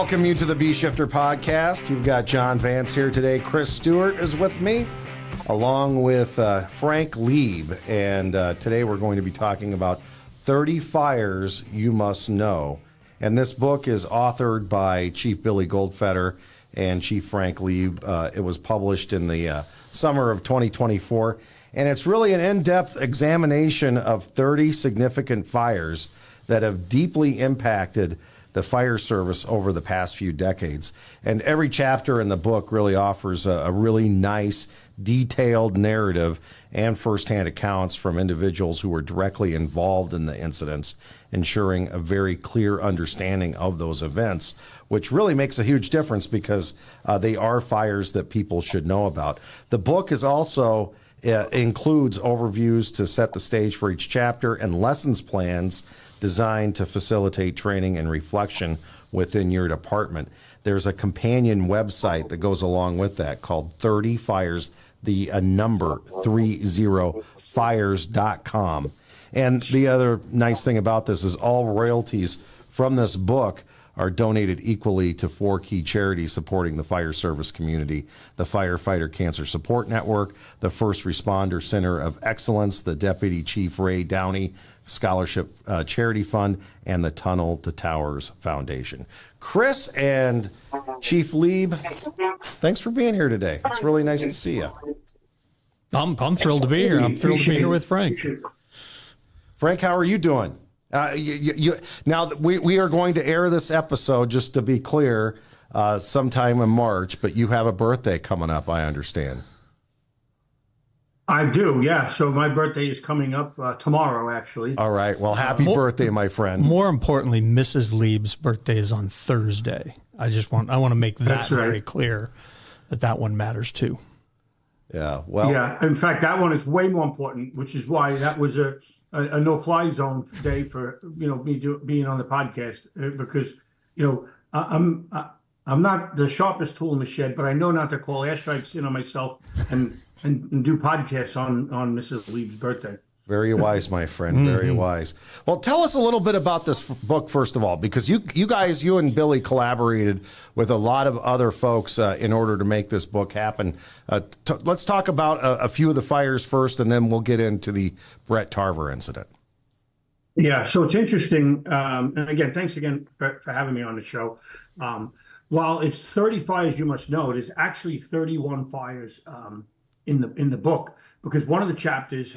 welcome you to the B Shifter podcast. You've got John Vance here today. Chris Stewart is with me, along with Frank Lieb. And today we're going to be talking about 30 Fires You Must Know. And this book is authored by Chief Billy Goldfeder and Chief Frank Lieb. It was published in the summer of 2024. And it's really an in-depth examination of 30 significant fires that have deeply impacted the fire service over the past few decades. And every chapter in the book really offers a really nice, detailed narrative and firsthand accounts from individuals who were directly involved in the incidents, ensuring a very clear understanding of those events, which really makes a huge difference because they are fires that people should know about. The book is also includes overviews to set the stage for each chapter and lessons plans designed to facilitate training and reflection within your department. There's a companion website that goes along with that called 30 Fires, the number 30fires.com. And the other nice thing about this is all royalties from this book are donated equally to 4 key charities supporting the fire service community: the Firefighter Cancer Support Network, the First Responder Center of Excellence, the Deputy Chief Ray Downey Scholarship Charity Fund, and the Tunnel to Towers Foundation. Chris and Chief Lieb, thanks for being here today. It's really nice to see you. I'm thrilled to be here. I'm thrilled to be here with Frank. Frank, how are you doing? Now, we are going to air this episode, just to be clear, sometime in March, but you have a birthday coming up, I understand. I do, yeah. So my birthday is coming up tomorrow, actually. All right. Well, happy birthday, my friend. More importantly, Mrs. Lieb's birthday is on Thursday. I want to make that very clear that one matters too. Yeah. Well. Yeah. In fact, that one is way more important, which is why that was a no-fly zone day for me being on the podcast, because I'm not the sharpest tool in the shed, but I know not to call airstrikes in on myself and do podcasts on Mrs. Lieb's birthday. Very wise, my friend. Very wise. Well, tell us a little bit about this book, first of all, because you and Billy collaborated with a lot of other folks in order to make this book happen. Let's talk about a few of the fires first, and then we'll get into the Brett Tarver incident. Yeah, so it's interesting. And again, thanks again for having me on the show. While it's 30 fires you must know, it is actually 31 fires in the book, because one of the chapters,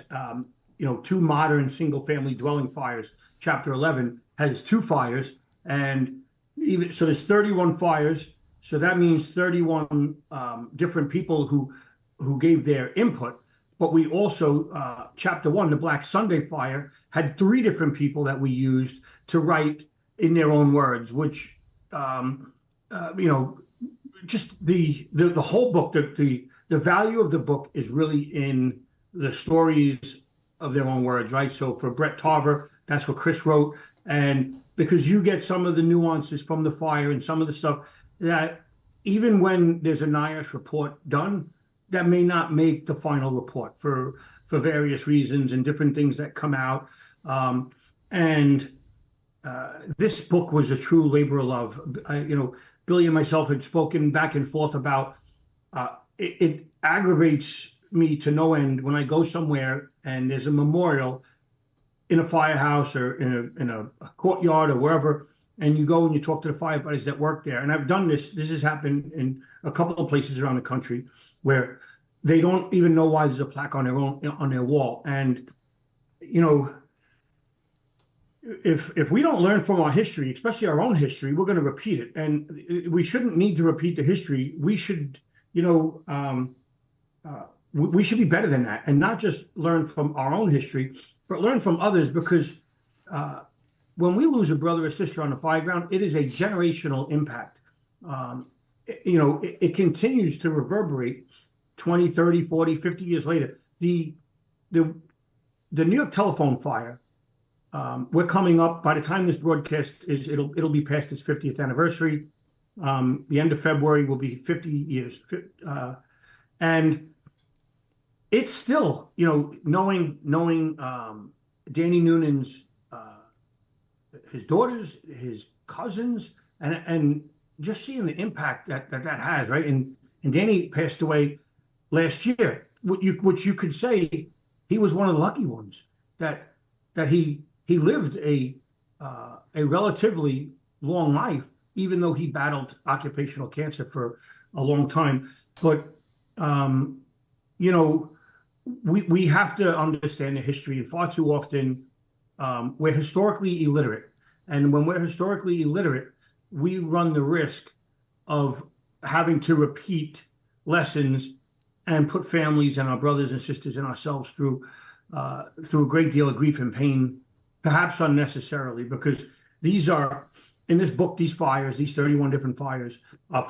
2 modern single-family dwelling fires, chapter 11 has 2 fires, and even so, there's 31 fires. So that means 31 different people who gave their input. But we also, chapter 1, the Black Sunday fire, had 3 different people that we used to write in their own words, which just the whole book, the value of the book is really in the stories of their own words, right? So for Brett Tarver, that's what Chris wrote. And because you get some of the nuances from the fire and some of the stuff that even when there's a NIOSH report done, that may not make the final report for various reasons and different things that come out. This book was a true labor of love. Billy and myself had spoken back and forth about it aggravates me to no end when I go somewhere and there's a memorial in a firehouse or in a courtyard or wherever, and you go and you talk to the firefighters that work there. And I've done this. This has happened in a couple of places around the country where they don't even know why there's a plaque on their wall. And if we don't learn from our history, especially our own history, we're going to repeat it. And we shouldn't need to repeat the history. We should, we should be better than that, and not just learn from our own history, but learn from others, because when we lose a brother or sister on the fire ground, it is a generational impact. It continues to reverberate 20, 30, 40, 50 years later. The New York telephone fire, we're coming up, by the time this broadcast is, it'll be past its 50th anniversary. The end of February will be 50 years. And it's still, knowing Danny Noonan's, his daughters, his cousins, and just seeing the impact that has, right? And Danny passed away last year, which you could say he was one of the lucky ones that he lived a relatively long life, even though he battled occupational cancer for a long time. But you know, we have to understand the history. Far too often, we're historically illiterate, and when we're historically illiterate, we run the risk of having to repeat lessons and put families and our brothers and sisters and ourselves through a great deal of grief and pain, perhaps unnecessarily, because these are, in this book, these fires, these 31 different fires, are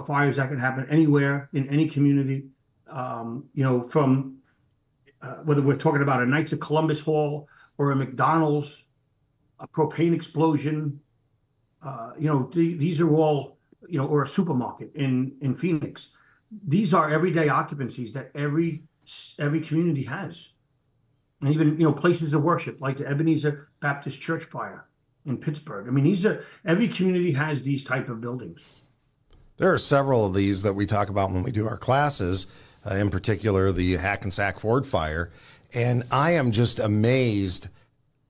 fires that can happen anywhere in any community. From whether we're talking about a Knights of Columbus Hall or a McDonald's, a propane explosion, these are all, or a supermarket in Phoenix. These are everyday occupancies that every community has. And even, places of worship like the Ebenezer Baptist Church fire in Pittsburgh. I mean, every community has these type of buildings. There are several of these that we talk about when we do our classes, in particular the Hackensack Ford fire. And I am just amazed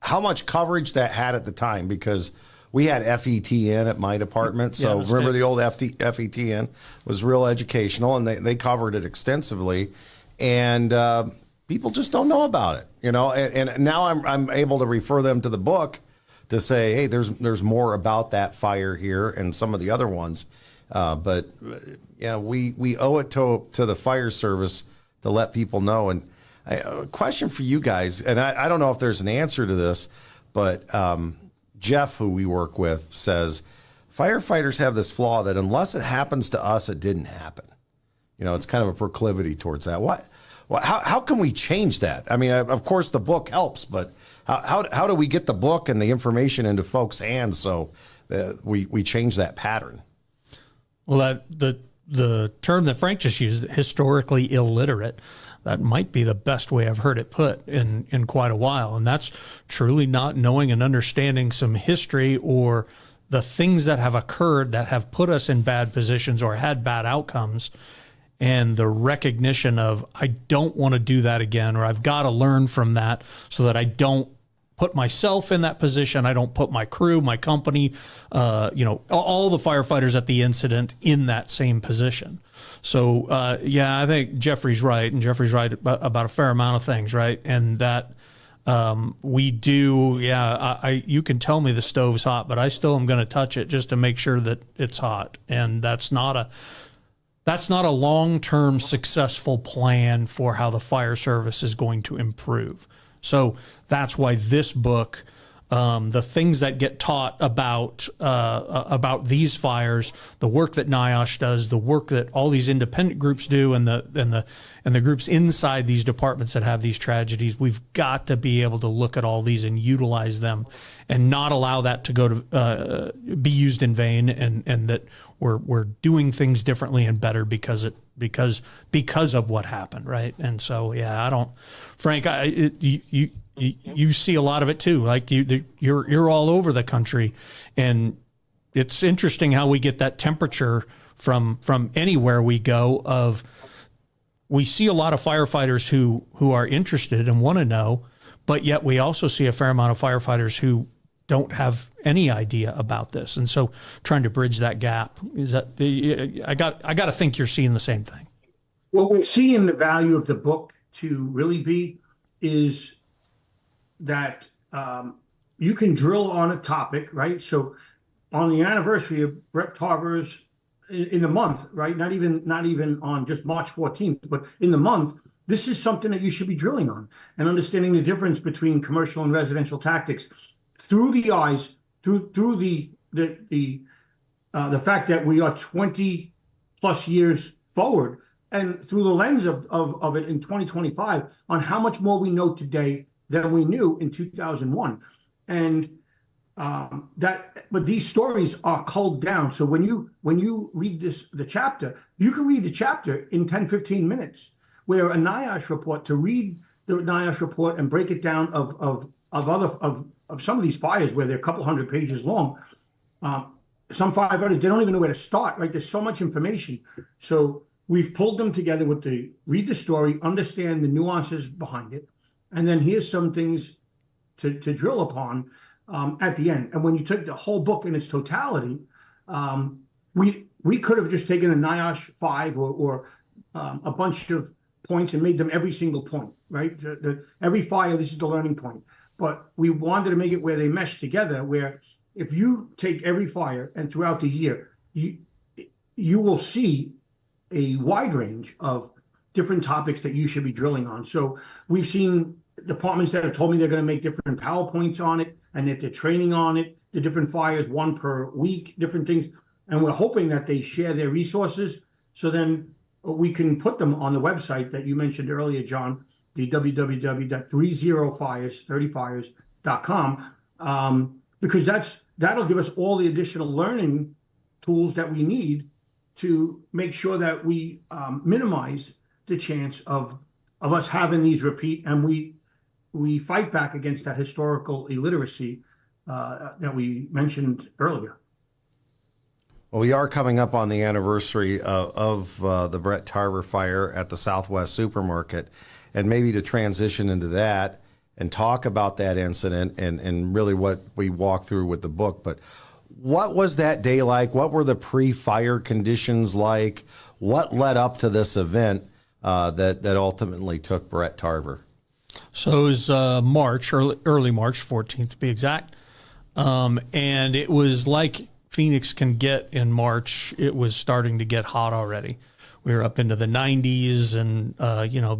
how much coverage that had at the time, because we had FETN at my department. So remember the old FETN was real educational, and they covered it extensively. And people just don't know about it, and now I'm able to refer them to the book to say, hey, there's more about that fire here and some of the other ones. But we owe it to the fire service to let people know. And a question for you guys, and I don't know if there's an answer to this, but Jeff, who we work with, says firefighters have this flaw that unless it happens to us, it didn't happen. It's kind of a proclivity towards that. How can we change that? I mean, of course, the book helps, but how do we get the book and the information into folks' hands so that we change that pattern? Well, the term that Frank just used, historically illiterate, that might be the best way I've heard it put in quite a while. And that's truly not knowing and understanding some history or the things that have occurred that have put us in bad positions or had bad outcomes, and the recognition of, I don't want to do that again, or I've got to learn from that so that I don't put myself in that position. I don't put my crew, my company, all the firefighters at the incident in that same position. So, I think Jeffrey's right, and Jeffrey's right about a fair amount of things, right? And that we do, you can tell me the stove's hot, but I still am going to touch it just to make sure that it's hot. And that's not a long-term successful plan for how the fire service is going to improve. So that's why this book, the things that get taught about these fires, the work that NIOSH does, the work that all these independent groups do, and the groups inside these departments that have these tragedies, we've got to be able to look at all these and utilize them, and not allow that to go to be used in vain, and that we're doing things differently and better because of what happened, right? And so Frank, you see a lot of it too. Like you're all over the country, and it's interesting how we get that temperature from anywhere we go. We see a lot of firefighters who are interested and want to know, but yet we also see a fair amount of firefighters who don't have any idea about this. And so trying to bridge that gap I got to think you're seeing the same thing. What we're seeing the value of the book to really be is that you can drill on a topic, right? So on the anniversary of Brett Tarver's in the month, right? Not even on just March 14th, but in the month, this is something that you should be drilling on and understanding the difference between commercial and residential tactics through the eyes, through the fact that we are 20 plus years forward, and through the lens of it in 2025 on how much more we know today than we knew in 2001. And but these stories are culled down. So when you read the chapter, you can read the chapter in 10, 15 minutes, where a NIOSH report, to read the NIOSH report and break it down of some of these fires where they're a couple hundred pages long, some firefighters, they don't even know where to start, right? There's so much information. So we've pulled them together with read the story, understand the nuances behind it, and then here's some things to drill upon at the end. And when you took the whole book in its totality, we could have just taken a NIOSH 5 or a bunch of points and made them every single point, right? Every fire, this is the learning point. But we wanted to make it where they mesh together, where if you take every fire and throughout the year, you will see a wide range of different topics that you should be drilling on. So we've seen departments that have told me they're going to make different PowerPoints on it and that they're training on it, the different fires, one per week, different things. And we're hoping that they share their resources. So then we can put them on the website that you mentioned earlier, John, the www.30fires.com, because that'll give us all the additional learning tools that we need to make sure that we minimize the chance of us having these repeat, and we fight back against that historical illiteracy that we mentioned earlier. Well, we are coming up on the anniversary of the Brett Tarver fire at the Southwest Supermarket, and maybe to transition into that and talk about that incident and really what we walk through with the book. But what was that day like? What were the pre-fire conditions like? What led up to this event that ultimately took Brett Tarver? So it was March, early March 14th to be exact. And it was like Phoenix can get in March. It was starting to get hot already. We were up into the 90s and,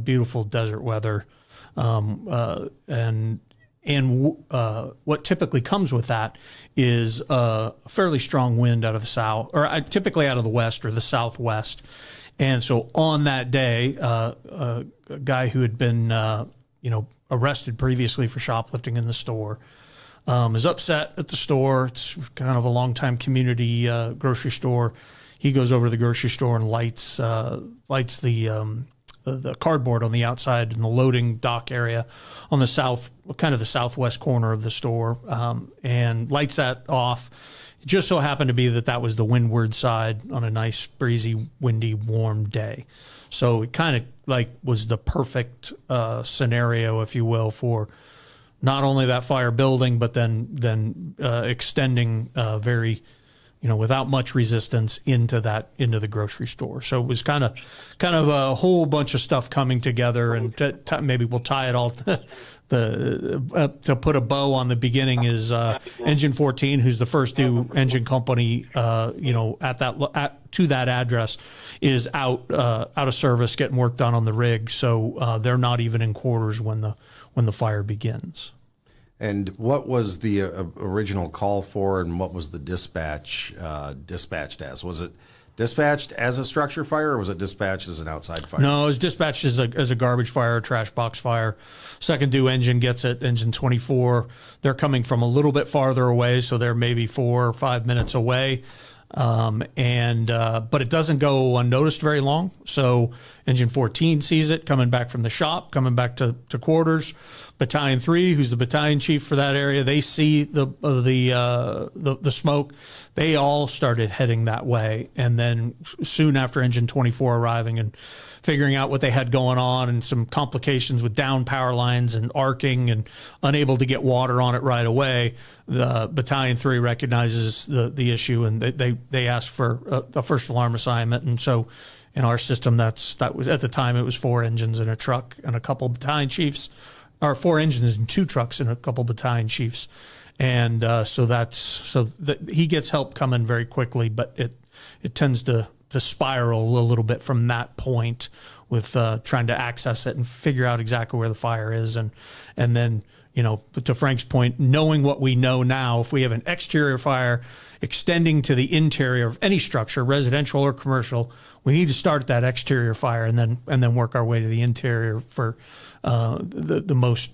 beautiful desert weather. And what typically comes with that is a fairly strong wind out of the south, or typically out of the west or the southwest. And so on that day, a guy who had been, arrested previously for shoplifting in the store, is upset at the store. It's kind of a longtime community grocery store. He goes over to the grocery store and lights the cardboard on the outside in the loading dock area on the southwest corner of the store, and lights that off. It just so happened to be that was the windward side on a nice, breezy, windy, warm day. So it kind of was the perfect scenario, if you will, for not only that fire building, but then extending very, without much resistance into the grocery store. So it was kind of a whole bunch of stuff coming together, and maybe we'll tie it all to put a bow on the beginning is Engine 14, who's the first new engine company, to that address, is out of service, getting work done on the rig. So they're not even in quarters when the fire begins. And what was the original call for, and what was the dispatch dispatched as? Was it dispatched as a structure fire, or was it dispatched as an outside fire? No, it was dispatched as a garbage fire, a trash box fire. Second due engine gets it, engine 24. They're coming from a little bit farther away, so they're maybe 4 or 5 minutes away. But it doesn't go unnoticed very long. So Engine 14 sees it coming back from the shop, coming back to quarters. Battalion 3, who's the battalion chief for that area, they see the smoke. They all started heading that way. And then soon after Engine 24 arriving and figuring out what they had going on, and some complications with down power lines and arcing and unable to get water on it right away, the Battalion 3 recognizes the issue, and they ask for a first alarm assignment. And so in our system, that was at the time, it was 4 engines and a truck and a couple battalion chiefs, or 4 engines and 2 trucks and a couple battalion chiefs. And he gets help coming very quickly, but it tends to spiral a little bit from that point with trying to access it and figure out exactly where the fire is. And then, to Frank's point, knowing what we know now, if we have an exterior fire extending to the interior of any structure, residential or commercial, we need to start at that exterior fire and then work our way to the interior for the most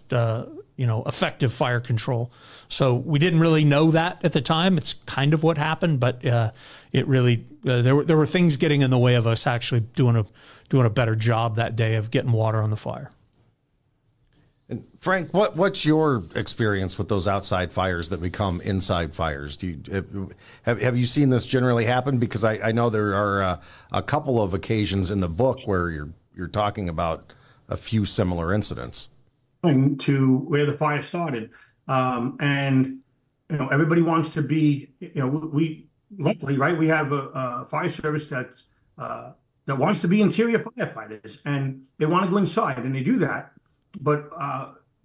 effective fire control. So we didn't really know that at the time. It's kind of what happened, but it really there were things getting in the way of us actually doing a better job that day of getting water on the fire. Frank, what's your experience with those outside fires that become inside fires? Do you have you seen this generally happen? Because I know there are a couple of occasions in the book where you're talking about a few similar incidents. To where the fire started, and everybody wants to be. We luckily, right, we have a fire service that wants to be interior firefighters, and they want to go inside, and they do that. But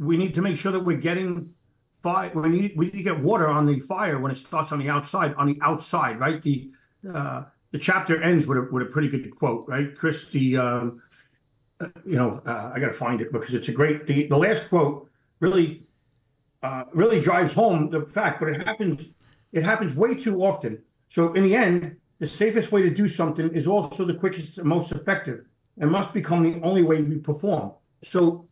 we need to make sure that we're getting fire. We need to get water on the fire when it starts on the outside. On the outside, right? The chapter ends with a pretty good quote, right, Chris? I got to find it because it's a great. The last quote really drives home the fact, but it happens way too often. So in the end, the safest way to do something is also the quickest and most effective, and must become the only way we perform. So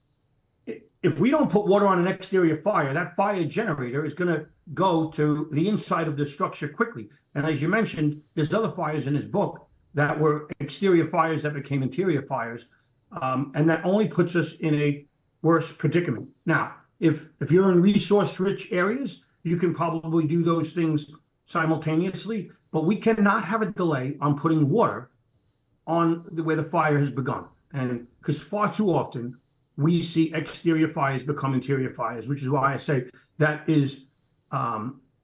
if we don't put water on an exterior fire, that fire generator is going to go to the inside of the structure quickly. And as you mentioned, there's other fires in this book that were exterior fires that became interior fires, and that only puts us in a worse predicament. Now, if you're in resource-rich areas, you can probably do those things simultaneously, but we cannot have a delay on putting water on where the fire has begun. And because far too often, we see exterior fires become interior fires, which is why I say that is,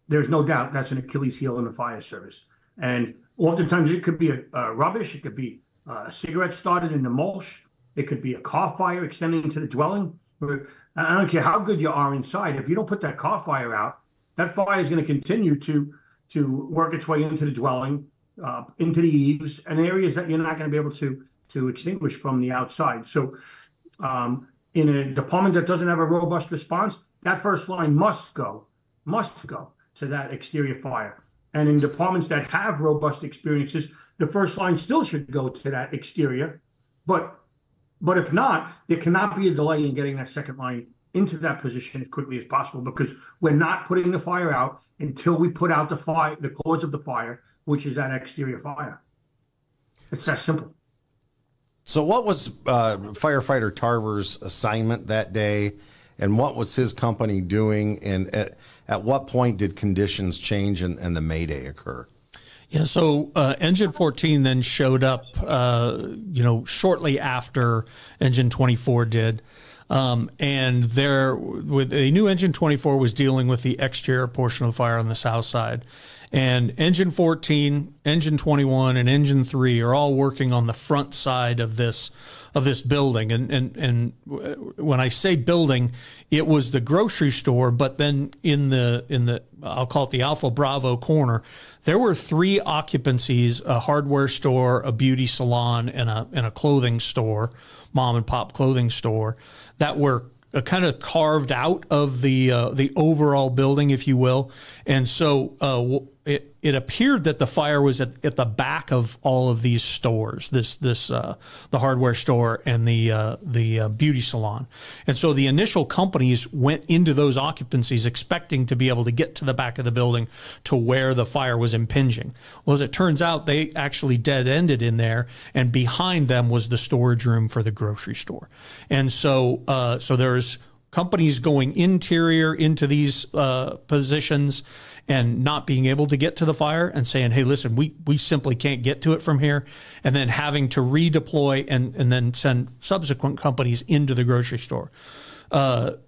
there's no doubt that's an Achilles heel in the fire service. And oftentimes it could be a rubbish, it could be a cigarette started in the mulch, it could be a car fire extending into the dwelling. I don't care how good you are inside, if you don't put that car fire out, that fire is going to continue to work its way into the dwelling, into the eaves, and areas that you're not going to be able to extinguish from the outside. So in a department that doesn't have a robust response, that first line must go to that exterior fire. And in departments that have robust experiences, the first line still should go to that exterior. But if not, there cannot be a delay in getting that second line into that position as quickly as possible, because we're not putting the fire out until we put out the cause of the fire, which is that exterior fire. It's that simple. So what was firefighter Tarver's assignment that day, and what was his company doing, and at what point did conditions change and the mayday occur? Yeah, so Engine 14 then showed up, shortly after Engine 24 did. And with a new Engine 24 was dealing with the exterior portion of the fire on the south side. And Engine 14, Engine 21, and Engine 3 are all working on the front side of this building. And when I say building, it was the grocery store, but then in the I'll call it the Alpha Bravo corner, there were 3 occupancies: a hardware store, a beauty salon, and a clothing store, mom and pop clothing store, that were kind of carved out of the overall building, if you will. And so it appeared that the fire was at the back of all of these stores, the hardware store and the beauty salon. And so the initial companies went into those occupancies expecting to be able to get to the back of the building to where the fire was impinging. Well, as it turns out, they actually dead-ended in there, and behind them was the storage room for the grocery store. And so there's companies going interior into these positions and not being able to get to the fire and saying, hey, listen, we simply can't get to it from here, and then having to redeploy and then send subsequent companies into the grocery store.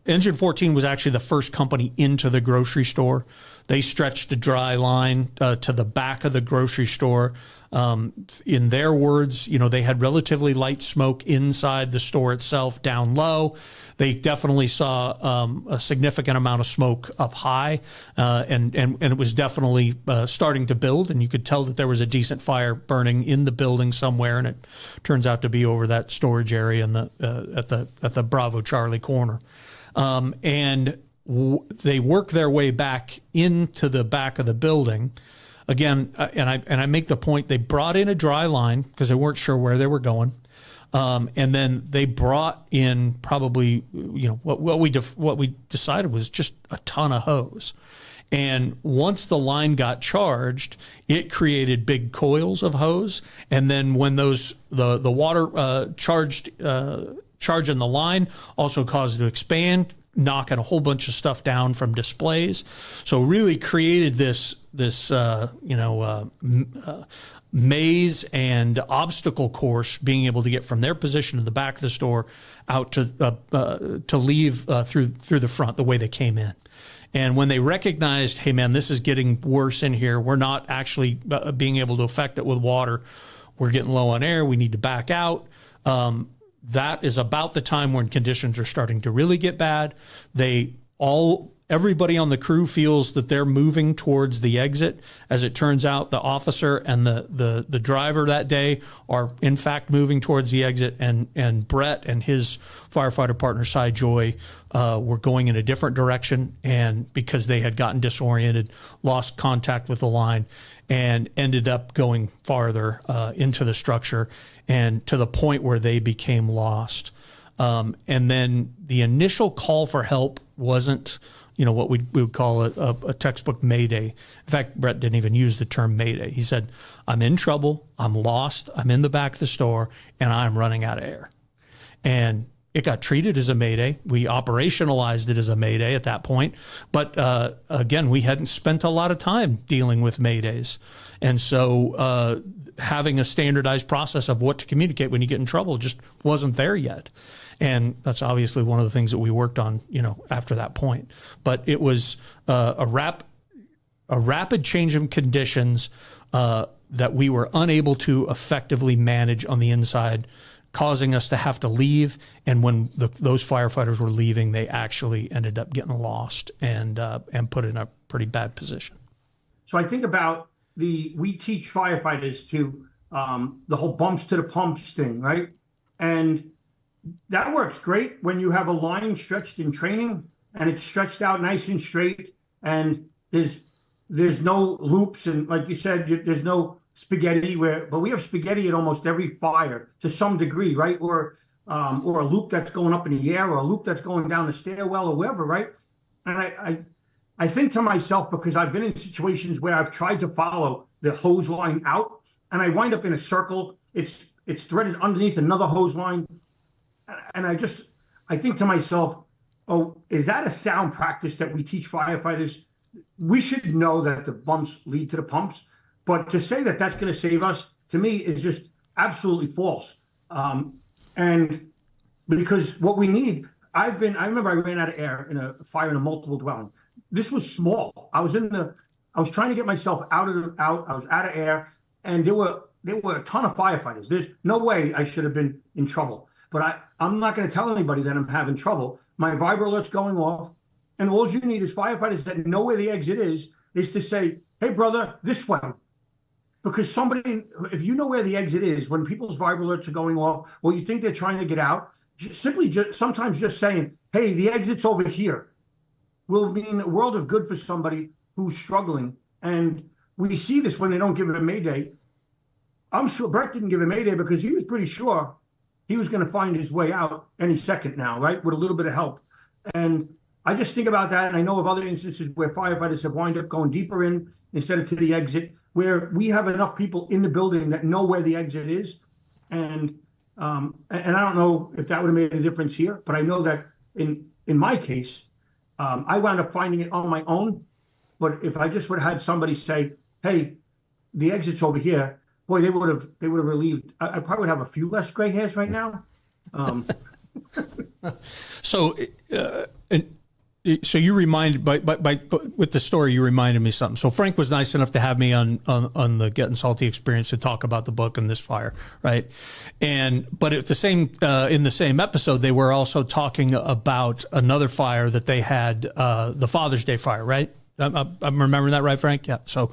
Engine 14 was actually the first company into the grocery store. They stretched a dry line to the back of the grocery store. In their words, they had relatively light smoke inside the store itself down low. They definitely saw a significant amount of smoke up high, and it was definitely starting to build, and you could tell that there was a decent fire burning in the building somewhere, and it turns out to be over that storage area in at the Bravo Charlie corner. They work their way back into the back of the building. Again, and I make the point, they brought in a dry line because they weren't sure where they were going. And then they brought in probably, what we decided was just a ton of hose. And once the line got charged, it created big coils of hose. And then when the water charged charging the line also caused it to expand, knocking a whole bunch of stuff down from displays. So really created this maze and obstacle course, being able to get from their position in the back of the store out to leave through the front the way they came in. And when they recognized, hey man, this is getting worse in here, we're not actually being able to affect it with water, we're getting low on air, we need to back out. That is about the time when conditions are starting to really get bad. Everybody on the crew feels that they're moving towards the exit. As it turns out, the officer and the driver that day are in fact moving towards the exit, and Brett and his firefighter partner, Cy Joy, were going in a different direction, and because they had gotten disoriented, lost contact with the line, and ended up going farther into the structure, and to the point where they became lost. And then the initial call for help wasn't what we would call a textbook mayday. In fact, Brett didn't even use the term mayday. He said, I'm in trouble, I'm lost, I'm in the back of the store, and I'm running out of air. And it got treated as a mayday. We operationalized it as a mayday at that point. But again, we hadn't spent a lot of time dealing with maydays. And so having a standardized process of what to communicate when you get in trouble just wasn't there yet. And that's obviously one of the things that we worked on, after that point. But it was a rapid change of conditions that we were unable to effectively manage on the inside, causing us to have to leave. And when those firefighters were leaving, they actually ended up getting lost and put in a pretty bad position. So I think about we teach firefighters to the whole bumps to the pumps thing, right? And that works great when you have a line stretched in training and it's stretched out nice and straight, and there's no loops, and like you said, there's no spaghetti but we have spaghetti at almost every fire to some degree, right? Or a loop that's going up in the air, or a loop that's going down the stairwell, or wherever, right? And I think to myself, because I've been in situations where I've tried to follow the hose line out, and I wind up in a circle. It's threaded underneath another hose line. And I think to myself, oh, is that a sound practice that we teach firefighters? We should know that the bumps lead to the pumps, but to say that that's going to save us, to me, is just absolutely false. And because what we need, I remember I ran out of air in a fire in a multiple dwelling. This was small. I was trying to get myself out. I was out of air, and there were a ton of firefighters. There's no way I should have been in trouble. But I'm not going to tell anybody that I'm having trouble. My vibro alert's going off, and all you need is firefighters that know where the exit is to say, hey, brother, this way. Because if you know where the exit is, when people's vibro alerts are going off, or you think they're trying to get out, sometimes just saying, hey, the exit's over here, will mean a world of good for somebody who's struggling. And we see this when they don't give it a mayday. I'm sure Brett didn't give a mayday because he was pretty sure he was going to find his way out any second now, right, with a little bit of help. And I just think about that, and I know of other instances where firefighters have wound up going deeper in instead of to the exit, where we have enough people in the building that know where the exit is. And I don't know if that would have made a difference here, but I know that in my case, I wound up finding it on my own. But if I just would have had somebody say, hey, the exit's over here, boy, they would have relieved. I probably would have a few less gray hairs right now. So you reminded with the story, you reminded me something. So Frank was nice enough to have me on the Getting Salty experience to talk about the book and this fire, right? But at the same in the same episode, they were also talking about another fire that they had, the Father's Day fire, right? I'm remembering that right, Frank? Yeah. So,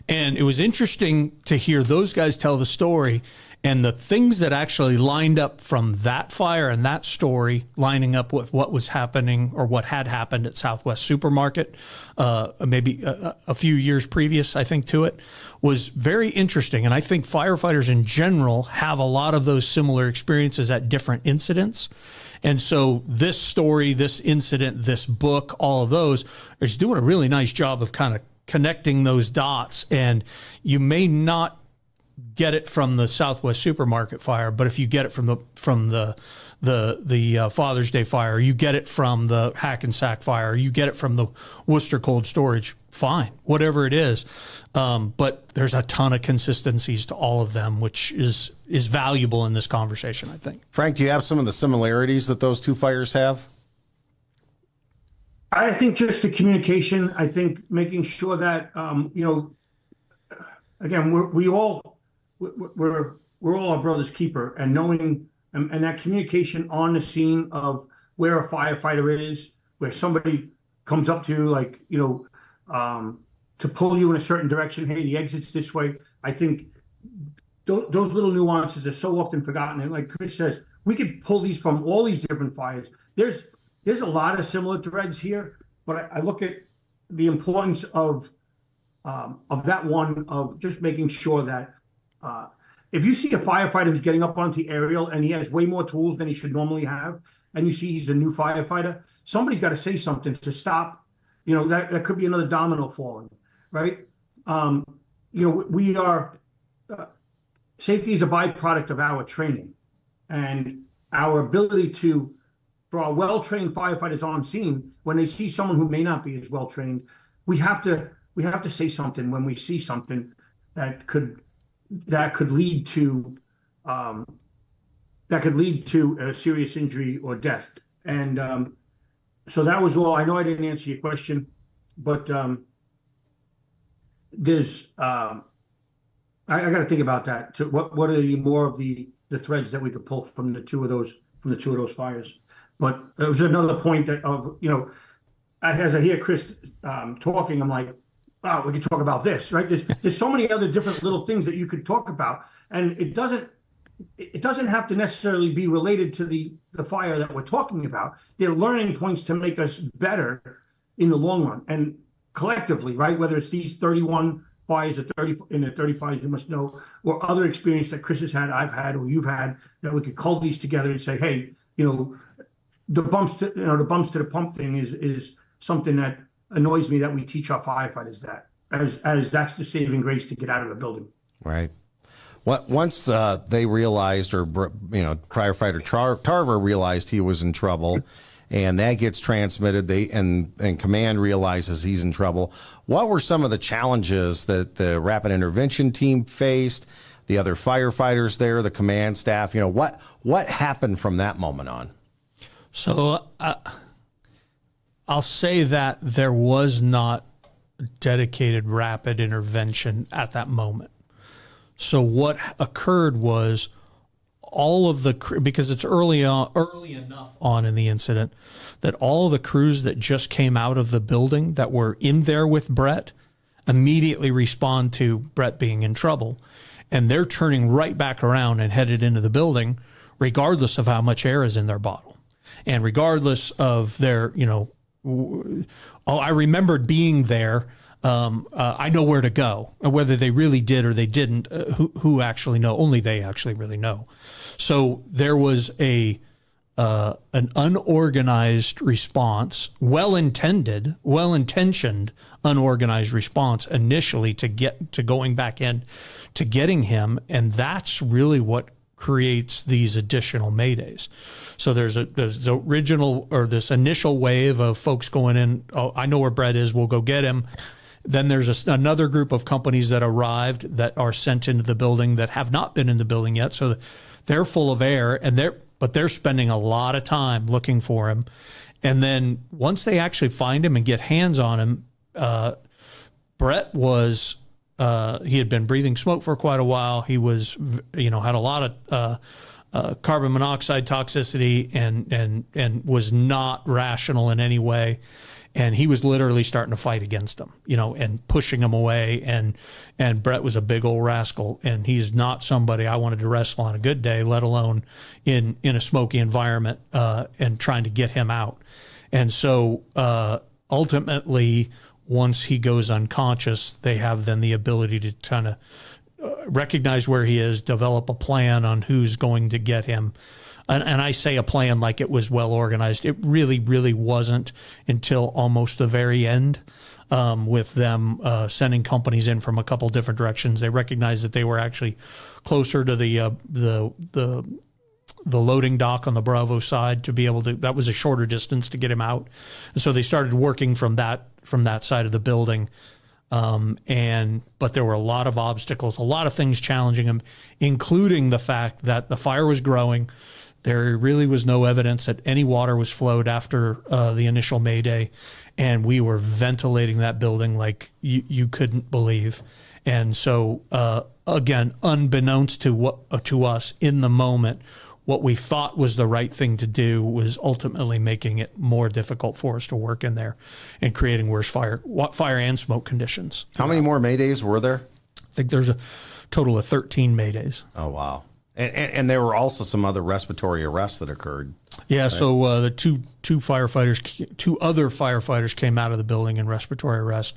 and it was interesting to hear those guys tell the story and the things that actually lined up from that fire and that story lining up with what was happening or what had happened at Southwest Supermarket, maybe a few years previous, I think, to it, was very interesting. And I think firefighters in general have a lot of those similar experiences at different incidents. And so this story, this incident, this book, all of those is doing a really nice job of kind of connecting those dots. And you may not get it from the Southwest Supermarket fire, but if you get it from the Father's Day fire, you get it from the Hackensack fire, you get it from the Worcester cold storage, fine, whatever it is. But there's a ton of consistencies to all of them, which is valuable in this conversation, I think. Frank, do you have some of the similarities that those two fires have? I think just the communication. I think making sure that again, we're all our brother's keeper, and knowing and that communication on the scene of where a firefighter is, where somebody comes up to you, like, to pull you in a certain direction. Hey, the exit's this way. I think those little nuances are so often forgotten. And like Chris says, we could pull these from all these different fires. There's a lot of similar threads here, but I look at the importance of that one, of just making sure that if you see a firefighter who's getting up onto the aerial and he has way more tools than he should normally have, and you see he's a new firefighter, somebody's got to say something to stop. That could be another domino falling, right? We are safety is a byproduct of our training, and our ability for our well-trained firefighters on scene, when they see someone who may not be as well-trained, we have to say something when we see something that could lead to a serious injury or death. And so that was all. I know I didn't answer your question, but there's I got to think about that. What are more of the threads that we could pull from the two of those fires? But it was another point that as I hear Chris talking, I'm like, oh, we could talk about this, right? There's so many other different little things that you could talk about, and it doesn't have to necessarily be related to the fire that we're talking about. They're learning points to make us better in the long run and collectively, right? Whether it's these 31 fires or 30 in the 30 fires you must know, or other experience that Chris has had, I've had, or you've had, that we could cull these together and say, hey, the bumps to the pump thing is something that annoys me, that we teach our firefighters that as that's the saving grace to get out of the building. Right. Once they realized, or firefighter Tarver realized he was in trouble, and that gets transmitted, and command realizes he's in trouble. What were some of the challenges that the rapid intervention team faced, the other firefighters there, the command staff? What happened from that moment on? So I'll say that there was not dedicated rapid intervention at that moment. So what occurred was all of because it's early enough on in the incident that all the crews that just came out of the building that were in there with Brett immediately respond to Brett being in trouble. And they're turning right back around and headed into the building, regardless of how much air is in their bottle. And regardless of their, I remembered being there. I know where to go. Whether they really did or they didn't, who actually know? Only they actually really know. So there was an unorganized response, well-intentioned, unorganized response initially to going back in to getting him, and that's really what creates these additional maydays. So there's the original, or this initial wave of folks going in. Oh, I know where Brett is. We'll go get him. Then there's another group of companies that arrived that are sent into the building that have not been in the building yet. So they're full of air, but they're spending a lot of time looking for him. And then once they actually find him and get hands on him, Brett was, he had been breathing smoke for quite a while. He was, had a lot of carbon monoxide toxicity and was not rational in any way. And he was literally starting to fight against them, and pushing him away. And Brett was a big old rascal, and he's not somebody I wanted to wrestle on a good day, let alone in a smoky environment, and trying to get him out. And so ultimately, once he goes unconscious, they have then the ability to kind of recognize where he is, develop a plan on who's going to get him. And I say a plan like it was well organized. It really, really wasn't until almost the very end. with them sending companies in from a couple different directions. They recognized that they were actually closer to the loading dock on the Bravo side to be able to. That was a shorter distance to get him out, and so they started working from that side of the building. But there were a lot of obstacles, a lot of things challenging him, including the fact that the fire was growing. There really was no evidence that any water was flowed after the initial Mayday, and we were ventilating that building like you couldn't believe. And so, again, unbeknownst to us in the moment, what we thought was the right thing to do was ultimately making it more difficult for us to work in there and creating worse fire and smoke conditions. How many more Maydays were there? I think there's a total of 13 Maydays. Oh, wow. And there were also some other respiratory arrests that occurred. Yeah, right? So the two other firefighters came out of the building in respiratory arrest.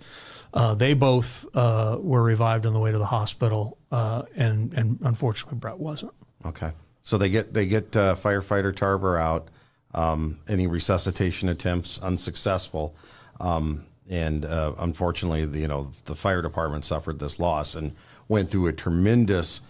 They both were revived on the way to the hospital, and unfortunately Brett wasn't. Okay. So they get firefighter Tarver out. Any resuscitation attempts unsuccessful, and unfortunately, the fire department suffered this loss and went through a tremendous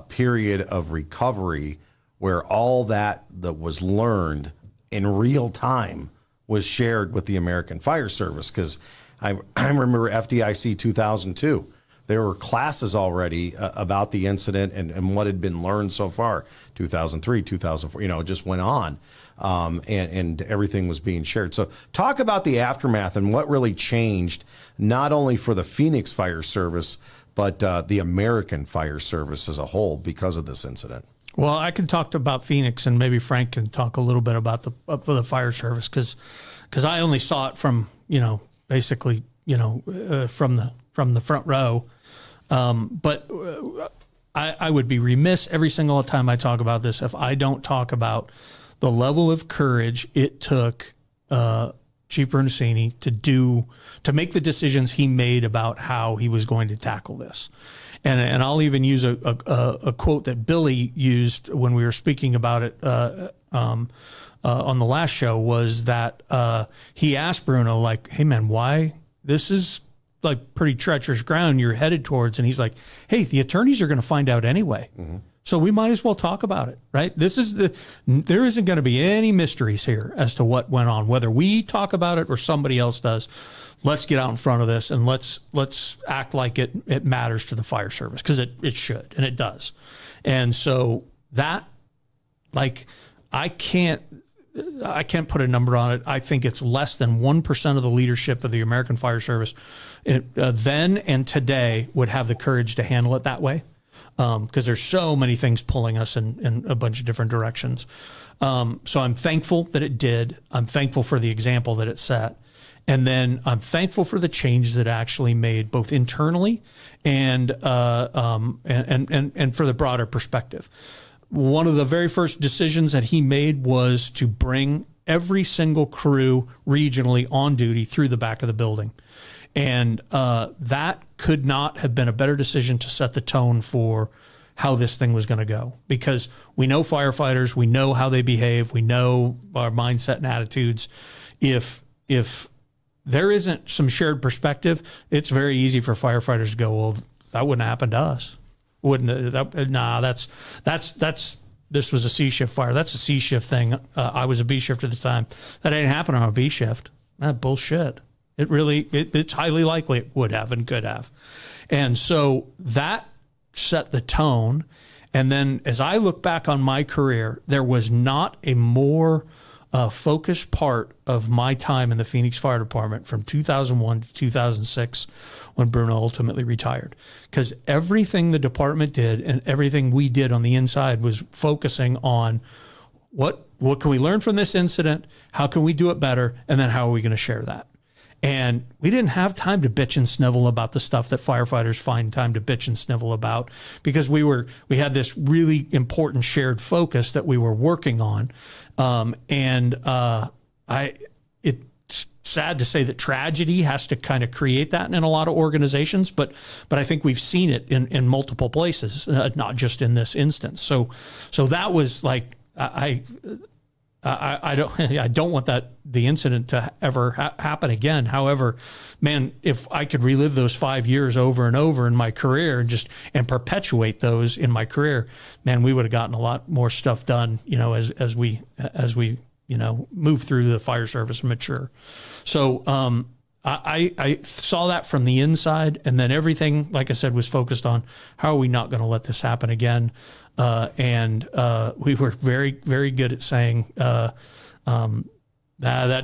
period of recovery where all that was learned in real time was shared with the American Fire Service. Because I remember FDIC 2002. There were classes already about the incident and what had been learned so far. 2003, 2004, it just went on, and everything was being shared. So talk about the aftermath and what really changed, not only for the Phoenix Fire Service, but the American Fire Service as a whole because of this incident. Well, I can talk about Phoenix, and maybe Frank can talk a little bit about the fire service because I only saw it from basically from the front row. But I would be remiss every single time I talk about this if I don't talk about the level of courage it took Chief Bernasini to make the decisions he made about how he was going to tackle this. And I'll even use a quote that Billy used when we were speaking about it on the last show, was that he asked Bruno, like, hey, man, why? This is like pretty treacherous ground you're headed towards. And he's like, hey, the attorneys are going to find out anyway. Mm-hmm. So we might as well talk about it, right? There isn't going to be any mysteries here as to what went on, whether we talk about it or somebody else does. Let's get out in front of this and let's act like it matters to the fire service, because it should, and it does. And so that, like, I can't put a number on it. I think it's less than 1% of the leadership of the American Fire Service then and today would have the courage to handle it that way, because there's so many things pulling us in a bunch of different directions. So I'm thankful that it did. I'm thankful for the example that it set. And then I'm thankful for the changes that it actually made, both internally and for the broader perspective. One of the very first decisions that he made was to bring every single crew regionally on duty through the back of the building. And that could not have been a better decision to set the tone for how this thing was going to go, because we know firefighters, we know how they behave, we know our mindset and attitudes. If there isn't some shared perspective, it's very easy for firefighters to go, well, that wouldn't happen to us. This was a C shift fire. That's a C shift thing. I was a B shift at the time. That ain't happening on a B shift. That bullshit. It's highly likely it would have and could have. And so that set the tone. And then as I look back on my career, there was not a more focused part of my time in the Phoenix Fire Department from 2001 to 2006 when Bruno ultimately retired. Because everything the department did and everything we did on the inside was focusing on what can we learn from this incident, how can we do it better, and then how are we going to share that. And we didn't have time to bitch and snivel about the stuff that firefighters find time to bitch and snivel about, because we had this really important shared focus that we were working on. It's sad to say that tragedy has to kind of create that in a lot of organizations, but I think we've seen it in multiple places, not just in this instance. So that was like, I don't I don't want the incident to ever happen again. However, man, if I could relive those 5 years over and over in my career and perpetuate those in my career, man, we would have gotten a lot more stuff done, as we move through the fire service and mature. So I saw that from the inside, and then everything, like I said, was focused on how are we not going to let this happen again. And we were very, very good at saying that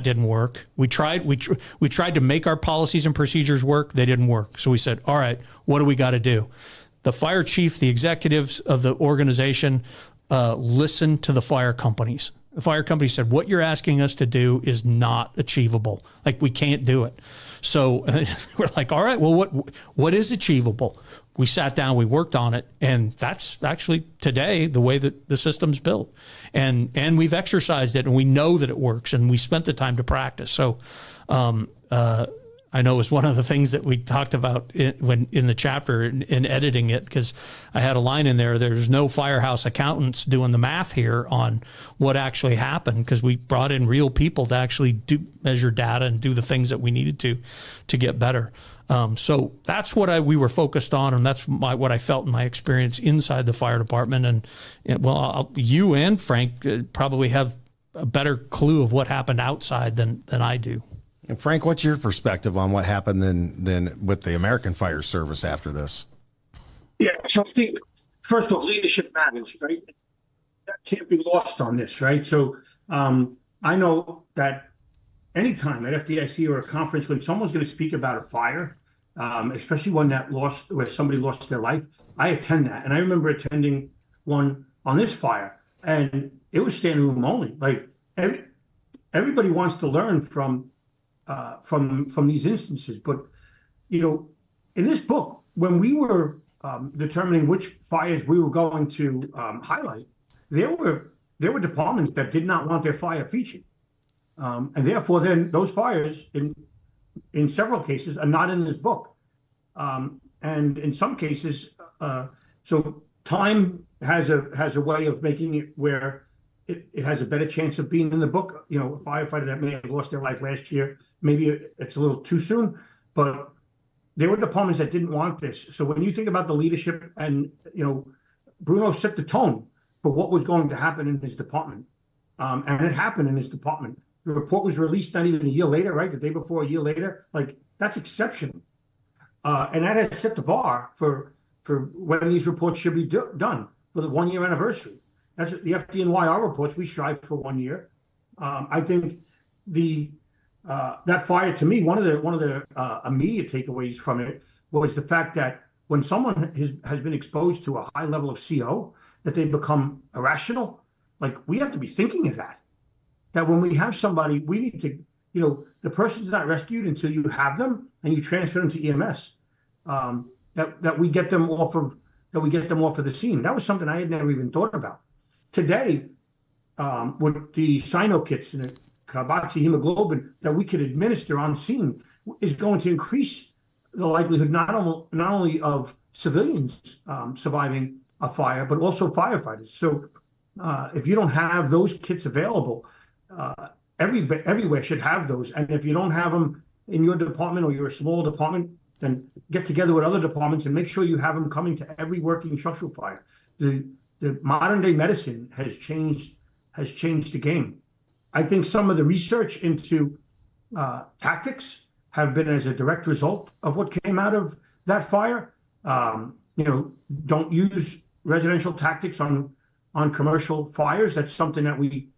didn't work. We tried to make our policies and procedures work. They didn't work. So we said, all right, what do we got to do? The fire chief, the executives of the organization, listened to the fire companies. The fire company said, what you're asking us to do is not achievable. Like, we can't do it. So we're like, all right, well, what is achievable? We sat down, we worked on it, and that's actually today the way that the system's built. And we've exercised it, and we know that it works, and we spent the time to practice. So I know it was one of the things that we talked about in the chapter in editing it, because I had a line in there, there's no firehouse accountants doing the math here on what actually happened, because we brought in real people to actually measure data and do the things that we needed to get better. So that's what we were focused on, and that's what I felt in my experience inside the fire department. And you and Frank probably have a better clue of what happened outside than I do. And Frank, what's your perspective on what happened then with the American Fire Service after this? Yeah, so I think, first of all, leadership matters, right? That can't be lost on this, right? So I know that anytime at FDIC or a conference, when someone's going to speak about a fire, especially one where somebody lost their life, I attend that. And I remember attending one on this fire, and it was standing room only. Like, everybody wants to learn from these instances. But, in this book, when we were determining which fires we were going to highlight, there were departments that did not want their fire featured. And therefore, then those fires, in several cases, are not in this book. And in some cases, so time has a way of making it where it has a better chance of being in the book. A firefighter that may have lost their life last year, maybe it's a little too soon, but there were departments that didn't want this. So when you think about the leadership, and Bruno set the tone for what was going to happen in his department, and it happened in his department. The report was released not even a year later, right? The day before, a year later. Like, that's exceptional. And that has set the bar for when these reports should be done for the 1 year anniversary. That's the FDNYR reports. We strive for 1 year. I think that fire, to me, one of the immediate takeaways from it was the fact that when someone has been exposed to a high level of CO, that they become irrational. Like, we have to be thinking of that. That when we have somebody, we need to, the person's not rescued until you have them and you transfer them to EMS. That we get them off of the scene. That was something I had never even thought about. Today, with the cyno kits and the carboxyhemoglobin that we could administer on scene is going to increase the likelihood not only of civilians surviving a fire, but also firefighters. So if you don't have those kits available, everywhere should have those. And if you don't have them in your department, or you're a small department, then get together with other departments and make sure you have them coming to every working structural fire. The modern day medicine has changed the game. I think some of the research into tactics have been as a direct result of what came out of that fire. Don't use residential tactics on commercial fires. That's something that we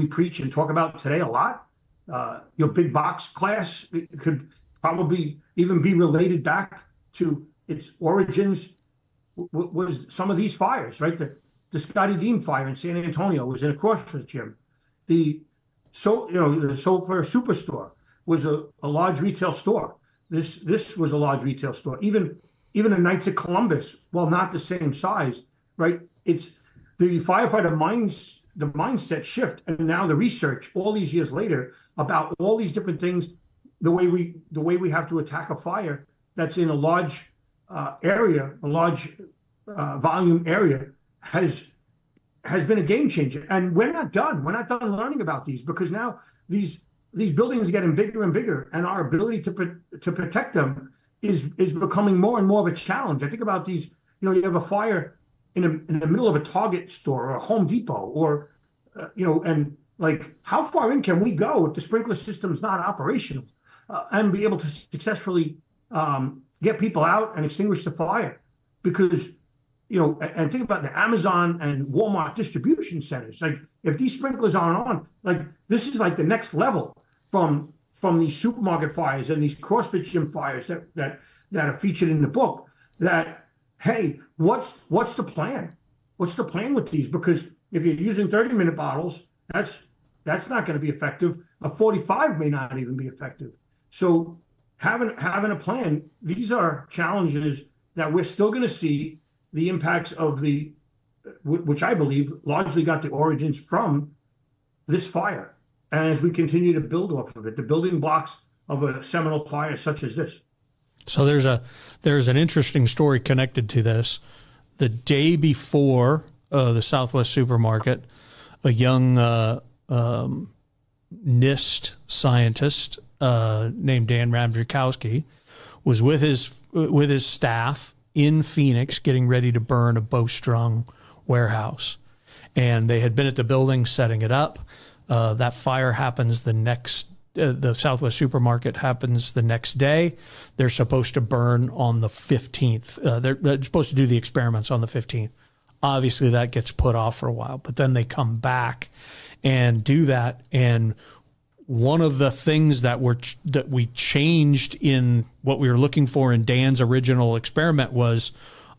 preach and talk about today a lot. Your big box class could probably even be related back to its origins was some of these fires, right? The Scotty Dean fire in San Antonio was in a CrossFit gym. The Sulphur Superstore was a large retail store. This was a large retail store. Even the Knights of Columbus, while not the same size, right? It's the firefighter the mindset shift, and now the research all these years later about all these different things, the way we have to attack a fire that's in a large area, a large volume area, has has been a game changer. And we're not done. We're not done learning about these, because now these buildings are getting bigger and bigger, and our ability to protect them is becoming more and more of a challenge. I think about these. You have a fire in the middle of a Target store or a Home Depot, or and like, how far in can we go if the sprinkler system's not operational, and be able to successfully get people out and extinguish the fire? Because and think about the Amazon and Walmart distribution centers. Like, if these sprinklers aren't on, like, this is like the next level from these supermarket fires and these CrossFit gym fires that are featured in the book. That, hey, what's the plan? What's the plan with these? Because if you're using 30-minute bottles, that's not going to be effective. A 45 may not even be effective. So having a plan, these are challenges that we're still going to see the impacts of, which I believe largely got the origins from this fire. And as we continue to build off of it, the building blocks of a seminal fire such as this. So there's an interesting story connected to this. The day before the Southwest Supermarket, a young NIST scientist named Dan Ramczykowski was with his staff in Phoenix getting ready to burn a Bowstrung warehouse. And they had been at the building setting it up. That fire happens the Southwest Supermarket happens the next day. They're supposed to burn on the 15th. They're supposed to do the experiments on the 15th. Obviously, that gets put off for a while, but then they come back and do that. And one of the things that we changed in what we were looking for in Dan's original experiment was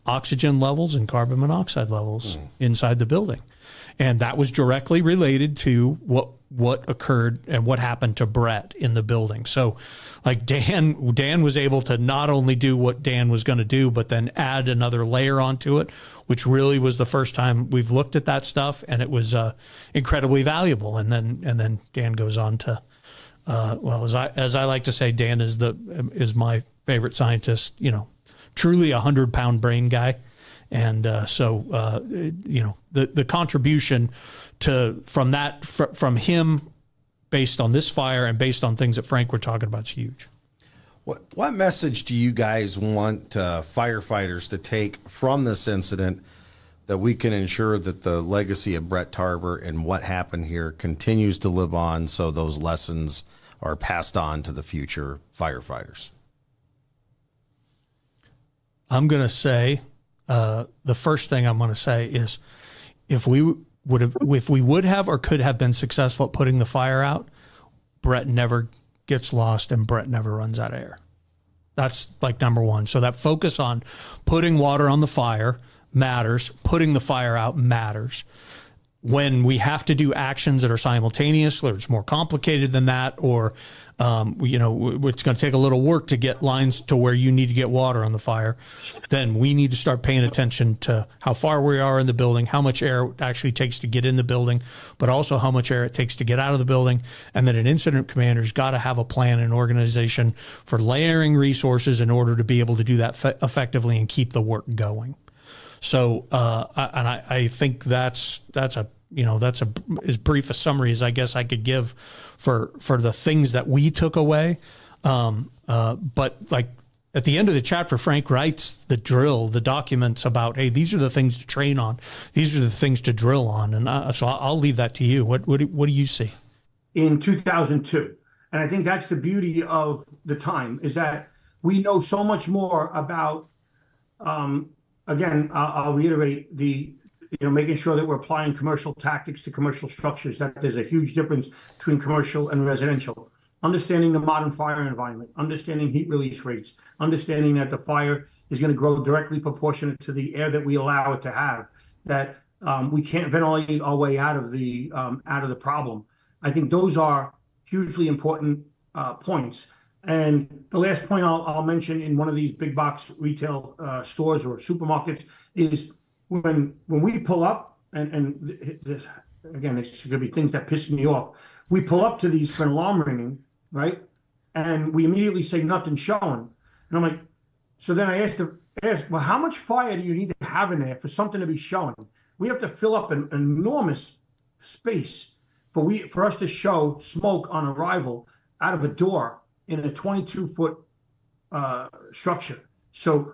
oxygen levels and carbon monoxide levels inside the building. And that was directly related to what occurred and what happened to Brett in the building. So, like, Dan was able to not only do what Dan was going to do, but then add another layer onto it, which really was the first time we've looked at that stuff, and it was incredibly valuable. And then Dan goes on to, as I like to say, Dan is my favorite scientist. Truly 100-pound brain guy. And the contribution from him, based on this fire and based on things that Frank were talking about, is huge. What message do you guys want firefighters to take from this incident that we can ensure that the legacy of Brett Tarver and what happened here continues to live on, so those lessons are passed on to the future firefighters? I'm going to say, the first thing I'm going to say is, if we would have or could have been successful at putting the fire out, Brett never gets lost and Brett never runs out of air. That's like number one. So that focus on putting water on the fire matters. Putting the fire out matters. When we have to do actions that are simultaneous, or it's more complicated than that, or it's going to take a little work to get lines to where you need to get water on the fire, then we need to start paying attention to how far we are in the building, how much air it actually takes to get in the building, but also how much air it takes to get out of the building. And then an incident commander's got to have a plan and organization for layering resources in order to be able to do that effectively and keep the work going. So, I think that's as brief a summary as I guess I could give for the things that we took away. But like at the end of the chapter, Frank writes the documents about, hey, these are the things to train on. These are the things to drill on. And so I'll leave that to you. What do you see? In 2002. And I think that's the beauty of the time, is that we know so much more about, again, I'll reiterate making sure that we're applying commercial tactics to commercial structures, that there's a huge difference between commercial and residential. Understanding the modern fire environment, understanding heat release rates, understanding that the fire is going to grow directly proportionate to the air that we allow it to have, that we can't ventilate our way out of the problem. I think those are hugely important points. And the last point I'll mention in one of these big box retail stores or supermarkets is when we pull up, and this, again, it's going to be things that piss me off. We pull up to these for an alarm ringing, right? And we immediately say nothing's showing. And I'm like, so then I asked, well, how much fire do you need to have in there for something to be showing? we have to fill up an enormous space for us to show smoke on arrival out of a door in a 22-foot structure. So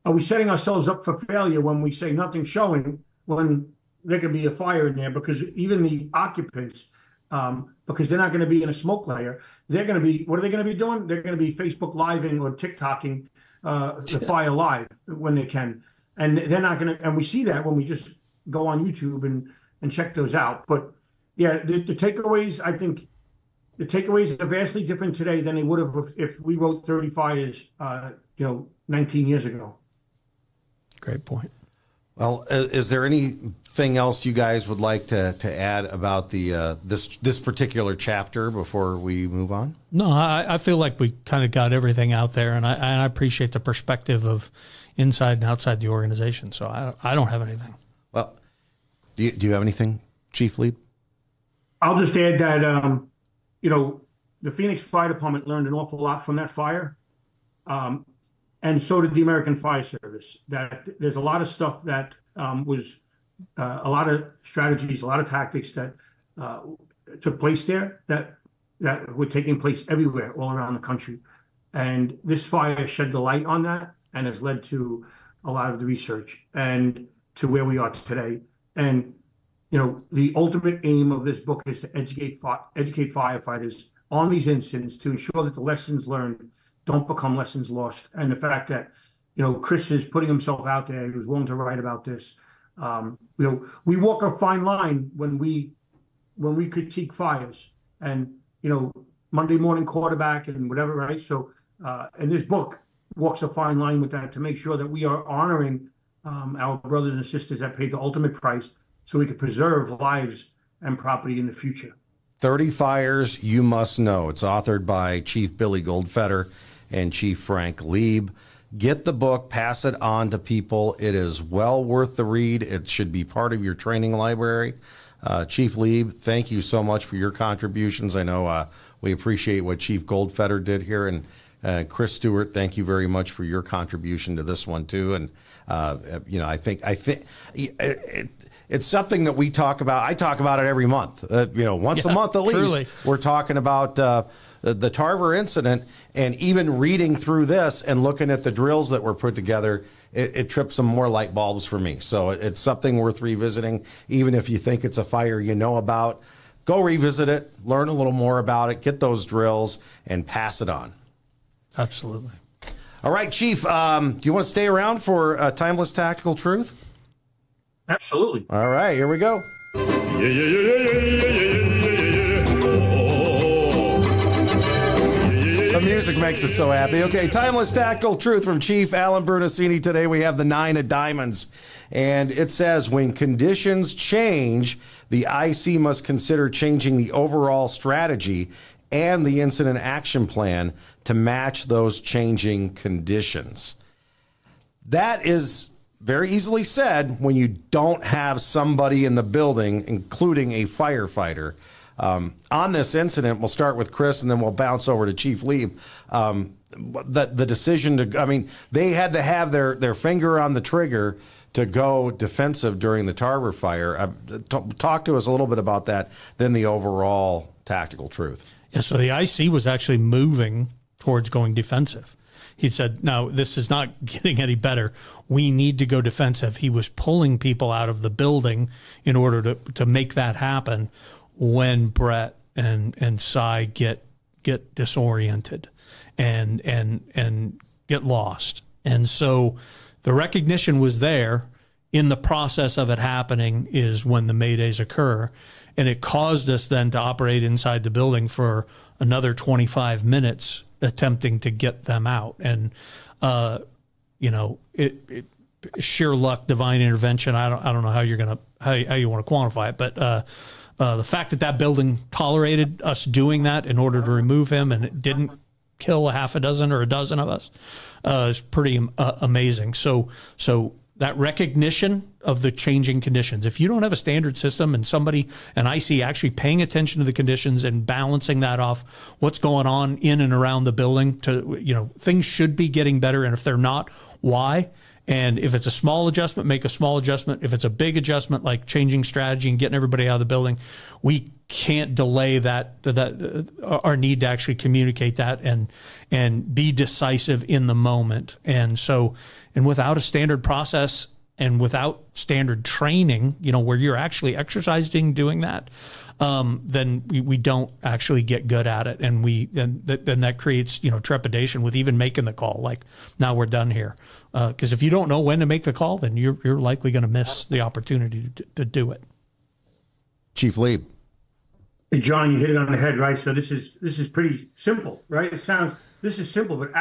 are we setting ourselves up for failure when we say nothing's showing, when there could be a fire in there? Because even the occupants, because they're not going to be in a smoke layer, they're going to be, what are they going to be doing? They're going to be Facebook Living or TikToking the fire live when they can. And they're not going to, and we see that when we just go on YouTube and check those out. But yeah, the takeaways, I think the takeaways are vastly different today than they would have if we wrote 30 fires, 19 years ago. Great point. Well, is there anything else you guys would like to add about the this particular chapter before we move on? No, I feel like we kind of got everything out there, and I appreciate the perspective of inside and outside the organization. So I don't have anything. Well, do you have anything, Chief Lieb? I'll just add that the Phoenix Fire Department learned an awful lot from that fire. And so did the American Fire Service. That there's a lot of stuff that was a lot of strategies, a lot of tactics that took place there that were taking place everywhere, all around the country. And this fire shed the light on that and has led to a lot of the research and to where we are today. And the ultimate aim of this book is to educate firefighters on these incidents to ensure that the lessons learned don't become lessons lost. And the fact that, Chris is putting himself out there, he was willing to write about this. We walk a fine line when we critique fires and, Monday morning quarterback and whatever, right? So, and this book walks a fine line with that to make sure that we are honoring our brothers and sisters that paid the ultimate price so we could preserve lives and property in the future. 30 Fires You Must Know. It's authored by Chief Billy Goldfeder and Chief Frank Lieb. Get the book, pass it on to people. It is well worth the read. It should be part of your training library. Chief Lieb, thank you so much for your contributions. I know we appreciate what Chief Goldfeder did here. And Chris Stewart, thank you very much for your contribution to this one too. And I think it's something that we talk about. I talk about it every month. Once a month at least. Truly. We're talking about the Tarver incident, and even reading through this and looking at the drills that were put together, it tripped some more light bulbs for me. So it's something worth revisiting, even if you think it's a fire you know about. Go revisit it, learn a little more about it, get those drills, and pass it on. Absolutely. All right, Chief, do you want to stay around for Timeless Tactical Truth? Absolutely. All right, here we go. The music makes us so happy. Okay, Timeless Tactical Truth from Chief Alan Bernasini. Today we have the 9 of diamonds. And it says, when conditions change, the IC must consider changing the overall strategy and the incident action plan to match those changing conditions. That is very easily said when you don't have somebody in the building, including a firefighter. On this incident, we'll start with Chris and then we'll bounce over to Chief Lieb. The decision they had to have their finger on the trigger to go defensive during the Tarver fire. Talk to us a little bit about that, then the overall tactical truth. Yeah, so the IC was actually moving towards going defensive. He said, no, this is not getting any better. We need to go defensive. He was pulling people out of the building in order to make that happen when Brett and Cy get disoriented and get lost. And so the recognition was there. In the process of it happening is when the maydays occur. And it caused us then to operate inside the building for another 25 minutes attempting to get them out. And, it sheer luck, divine intervention. I don't know how you're going to, how you want to quantify it, but the fact that building tolerated us doing that in order to remove him and it didn't kill a half a dozen or a dozen of us is pretty amazing. So that recognition of the changing conditions. If you don't have a standard system and I see actually paying attention to the conditions and balancing that off, what's going on in and around the building things should be getting better. And if they're not, why? And if it's a small adjustment, make a small adjustment. If it's a big adjustment, like changing strategy and getting everybody out of the building, we can't delay our need to actually communicate that and be decisive in the moment. And without a standard process and without standard training, where you're actually exercising doing that, then we don't actually get good at it, and then that creates trepidation with even making the call. Like, now we're done here, because if you don't know when to make the call, then you're likely going to miss the opportunity to do it. Chief Lieb. Hey, John, you hit it on the head, right? So this is pretty simple, right? This is simple, but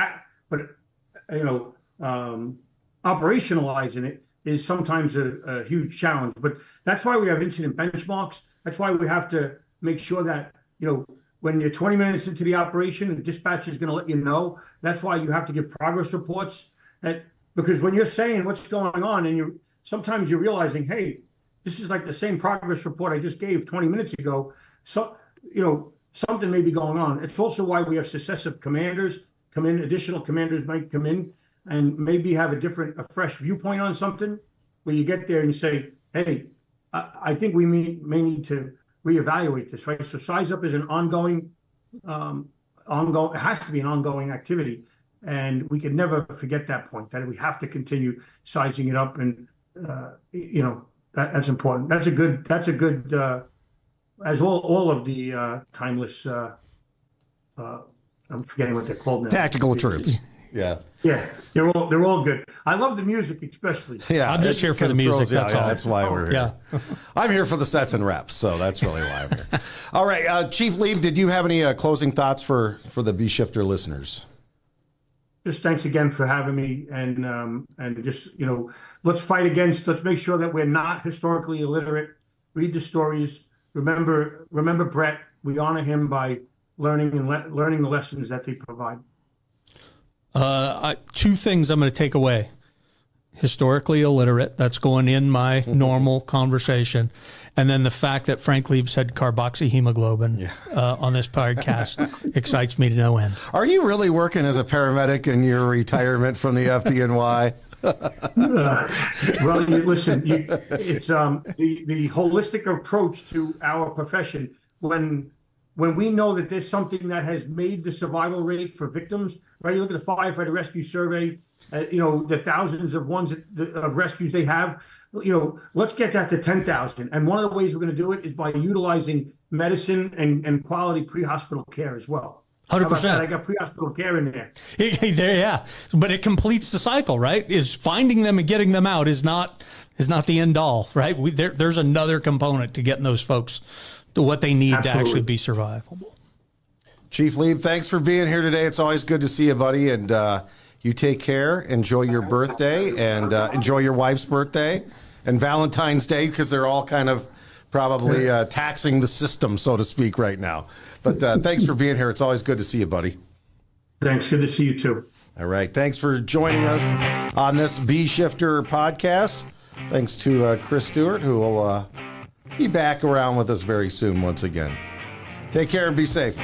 operationalizing it is sometimes a huge challenge. But that's why we have incident benchmarks. That's why we have to make sure that, when you're 20 minutes into the operation and dispatch is going to let you know, that's why you have to give progress reports. Because when you're saying what's going on, and sometimes you're realizing, hey, this is like the same progress report I just gave 20 minutes ago. So, something may be going on. It's also why we have successive commanders come in. Additional commanders might come in and maybe have a fresh viewpoint on something, where you get there and you say, hey, I think we may need to reevaluate this, right? So size up is an ongoing, it has to be an ongoing activity. And we can never forget that point, that we have to continue sizing it up. And, that's important. That's a good, as all of the timeless, I'm forgetting what they're called now. Tactical truths. Yeah. Yeah, they're all good. I love the music, especially. Yeah, I'm just here for the music. That's all. That's why we're here. Yeah. I'm here for the sets and reps, so that's really why I'm here. All right, Chief Lieb, did you have any closing thoughts for the B-Shifter listeners? Just thanks again for having me, and just let's make sure that we're not historically illiterate. Read the stories. Remember Brett. We honor him by learning the lessons that they provide. Two things I'm going to take away. Historically illiterate, that's going in my normal conversation. And then the fact that Frank Lieb said carboxyhemoglobin on this podcast excites me to no end. Are you really working as a paramedic in your retirement from the FDNY? Well, listen, it's the holistic approach to our profession. When we know that there's something that has made the survival rate for victims, right? You look at the firefighter rescue survey, the thousands of of rescues they have, let's get that to 10,000. And one of the ways we're going to do it is by utilizing medicine and quality pre-hospital care as well. 100%. I got pre-hospital care in there. Yeah, but it completes the cycle, right? Is finding them and getting them out is not the end all, right? There's another component to getting those folks to what they need to actually be survivable. Chief Lieb, thanks for being here today. It's always good to see you, buddy. And you take care. Enjoy your birthday, and enjoy your wife's birthday and Valentine's Day, because they're all kind of probably taxing the system, so to speak, right now. But thanks for being here. It's always good to see you, buddy. Thanks. Good to see you, too. All right. Thanks for joining us on this B-Shifter podcast. Thanks to Chris Stewart, who will be back around with us very soon once again. Take care and be safe.